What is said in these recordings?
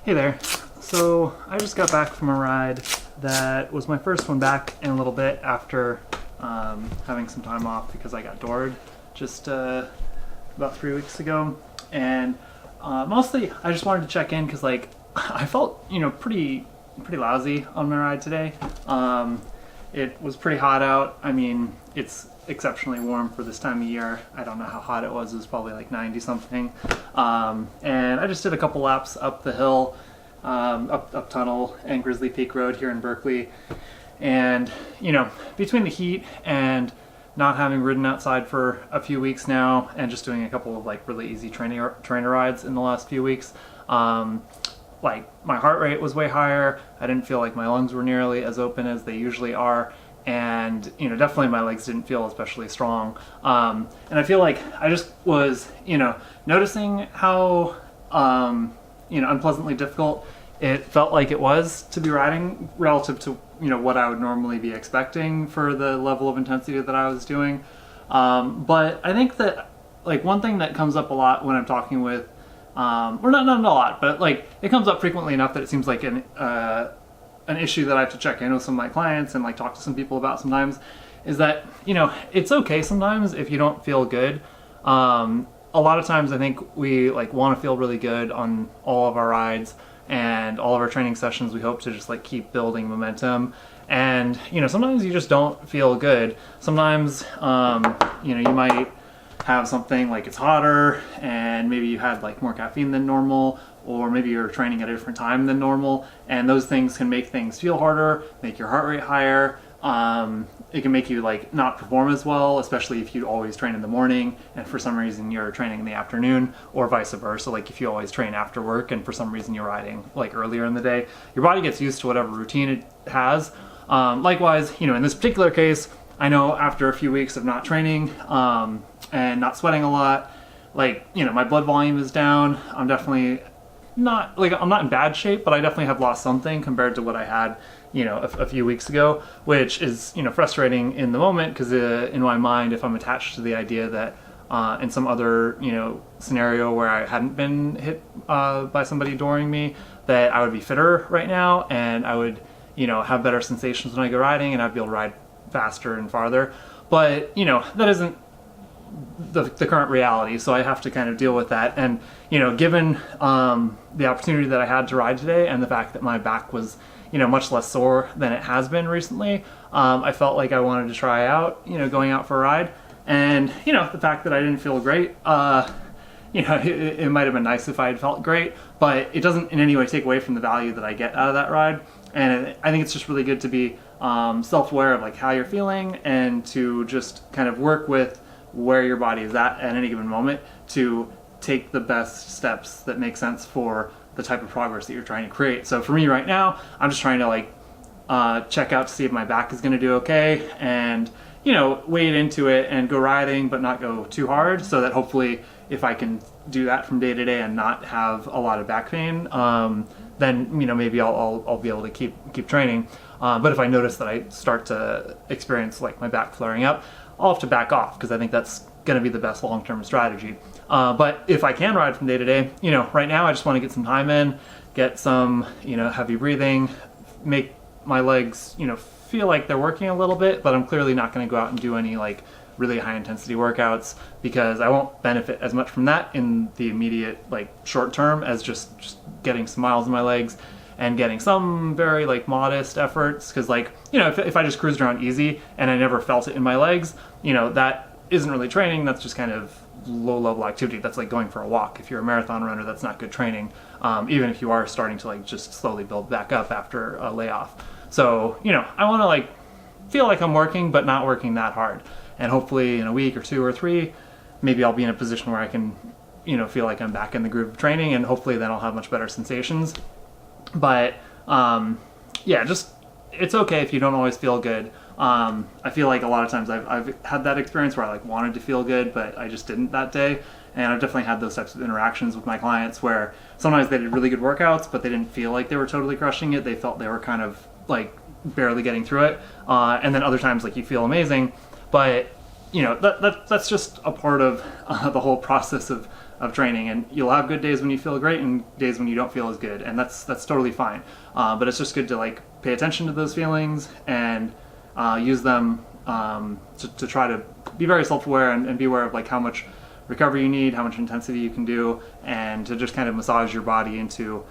Hey there. So I just got back from a ride that was my first one back in a little bit after having some time off because I got doored just about 3 weeks ago. And mostly I just wanted to check in because like I felt pretty lousy on my ride today. It was pretty hot out. I mean, it's exceptionally warm for this time of year. I don't know how hot it was. It was probably like 90 something. And I just did a couple laps up the hill, up Tunnel and Grizzly Peak Road here in Berkeley. And, between the heat and not having ridden outside for a few weeks now and just doing a couple of like really easy trainer rides in the last few weeks, like my heart rate was way higher. I didn't feel like my lungs were nearly as open as they usually are. And, definitely my legs didn't feel especially strong. And I feel like I just was, noticing how, unpleasantly difficult it felt like it was to be riding relative to, what I would normally be expecting for the level of intensity that I was doing. But I think that, like, one thing that comes up a lot when I'm talking with, or not a lot, but, like, it comes up frequently enough that it seems like an issue that I have to check in with some of my clients and like talk to some people about sometimes is that, it's okay sometimes if you don't feel good. A lot of times I think we like want to feel really good on all of our rides and all of our training sessions. We hope to just like keep building momentum. And, sometimes you just don't feel good. Sometimes, you might have something like it's hotter and maybe you had like more caffeine than normal, or maybe you're training at a different time than normal, and those things can make things feel harder, make your heart rate higher. It can make you like not perform as well, especially if you always train in the morning and for some reason you're training in the afternoon, or vice versa. Like if you always train after work and for some reason you're riding like earlier in the day, your body gets used to whatever routine it has. Likewise, in this particular case, I know after a few weeks of not training and not sweating a lot, like, my blood volume is down. I'm definitely not, like, I'm not in bad shape, but I definitely have lost something compared to what I had, a few weeks ago, which is, frustrating in the moment because in my mind, if I'm attached to the idea that in some other, scenario where I hadn't been hit by somebody dooring me, that I would be fitter right now and I would, have better sensations when I go riding and I'd be able to ride faster and farther. But, that isn't the current reality, so I have to kind of deal with that. And given the opportunity that I had to ride today and the fact that my back was much less sore than it has been recently, I felt like I wanted to try out going out for a ride. And the fact that I didn't feel great, it might have been nice if I had felt great, but it doesn't in any way take away from the value that I get out of that ride. And I think it's just really good to be self-aware of like how you're feeling and to just kind of work with where your body is at any given moment to take the best steps that make sense for the type of progress that you're trying to create. So for me right now, I'm just trying to like check out to see if my back is going to do okay and wade into it and go riding but not go too hard, so that hopefully if I can do that from day to day and not have a lot of back pain, then maybe I'll be able to keep training. But if I notice that I start to experience like my back flaring up, I'll have to back off because I think that's going to be the best long-term strategy. But if I can ride from day to day, right now I just want to get some time in, get some, heavy breathing, make my legs, feel like they're working a little bit, but I'm clearly not going to go out and do any like really high intensity workouts because I won't benefit as much from that in the immediate like short term as just getting some miles in my legs and getting some very like modest efforts. Because like, if I just cruised around easy and I never felt it in my legs, that isn't really training. That's just kind of low level activity. That's like going for a walk. If you're a marathon runner, that's not good training. Even if you are starting to like just slowly build back up after a layoff. So, I want to like feel like I'm working, but not working that hard. And hopefully in a week or 2 or 3, maybe I'll be in a position where I can, feel like I'm back in the groove of training, and hopefully then I'll have much better sensations. But just it's okay if you don't always feel good. I feel like a lot of times I've had that experience where I like wanted to feel good, but I just didn't that day. And I've definitely had those types of interactions with my clients where sometimes they did really good workouts, but they didn't feel like they were totally crushing it. They felt they were kind of like barely getting through it. And then other times like you feel amazing, but that's just a part of the whole process of training, and you'll have good days when you feel great and days when you don't feel as good, and that's totally fine. But it's just good to like pay attention to those feelings and use them to try to be very self-aware and be aware of like how much recovery you need, how much intensity you can do, and to just kind of massage your body into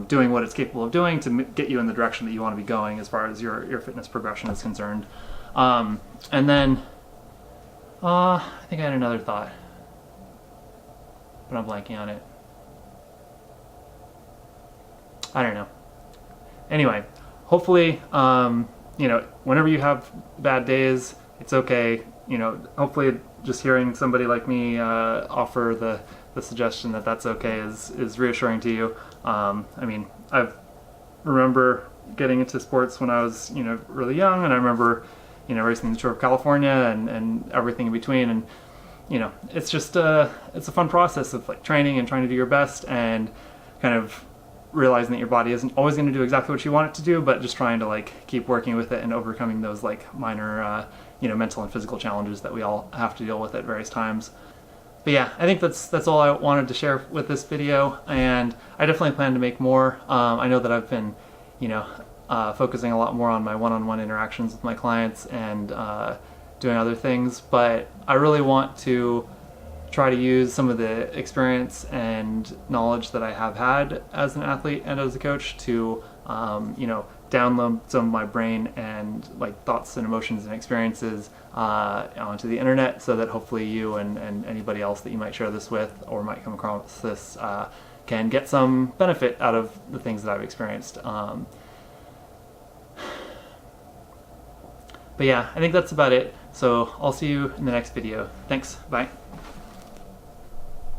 doing what it's capable of doing to get you in the direction that you want to be going as far as your fitness progression is concerned. And then I think I had another thought, but I'm blanking on it. I don't know. Anyway, hopefully, whenever you have bad days, it's okay. Hopefully just hearing somebody like me offer the suggestion that that's okay is reassuring to you. I remember getting into sports when I was, really young, and I remember, racing the Tour of California and everything in between. And, it's just, it's a fun process of like training and trying to do your best and kind of realizing that your body isn't always going to do exactly what you want it to do, but just trying to like keep working with it and overcoming those like minor, mental and physical challenges that we all have to deal with at various times. But yeah, I think that's all I wanted to share with this video, and I definitely plan to make more. I know that I've been, focusing a lot more on my one-on-one interactions with my clients and doing other things, but I really want to try to use some of the experience and knowledge that I have had as an athlete and as a coach to, download some of my brain and like thoughts and emotions and experiences onto the internet, so that hopefully you and anybody else that you might share this with or might come across this can get some benefit out of the things that I've experienced. But yeah, I think that's about it. So I'll see you in the next video. Thanks. Bye.